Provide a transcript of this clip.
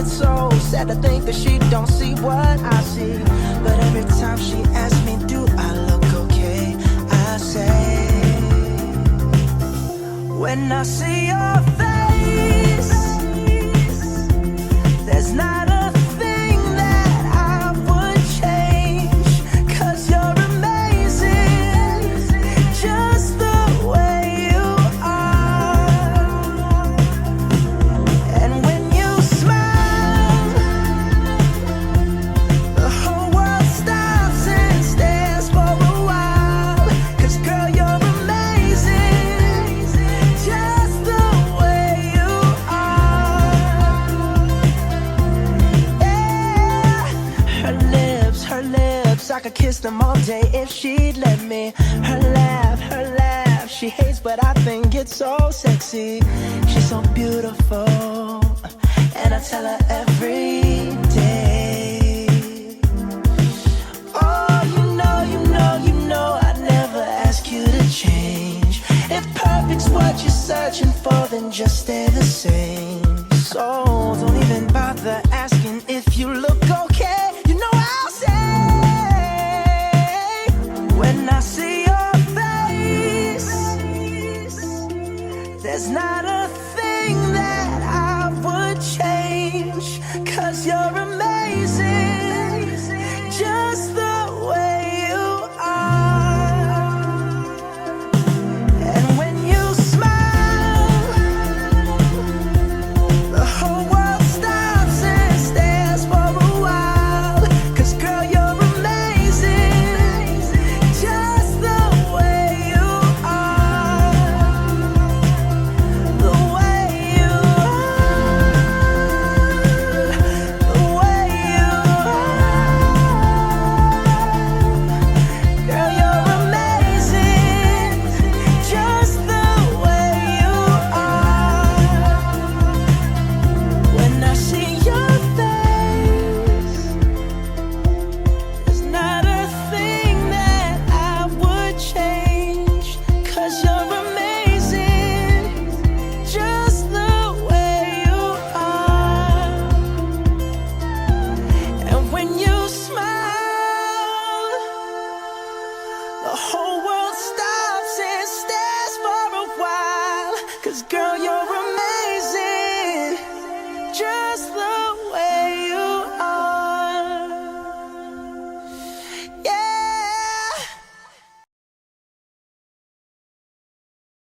It's so sad to think that she don't see what I see. But every time she asks me, do I look okay? I say, when I see your face, there's not a thing that I would change. 'Cause you're amazing, just the way you are. And when you smile, the whole world stops and stares for a while. 'Cause girl, you're amazing, just the way you are. Yeah. Her lips, I could kiss them all day if she'd let me. Her laugh, she hates but I think it's so sexy. She's so beautiful, and I tell her every day. Oh, you know I'd never ask you to change. If perfect's what you're searching for, then just stay the same. So don't even bother asking if you look okay. You know I'll say, when I see your face, there's not a thing that I would change. 'Cause you're amazing, just the way you are. And when you smile, the whole world stops and stares for a while. 'Cause girl, you're amazing, just the way you are. The way you are. The way you are. Girl, you're amazing, just the way you are. When I see your face, there's not a thing that I would change. 'Cause you're amazing, just the way you are. And when you smile, the whole world stops and stares for a while. 'Cause girl, you're amazing, just the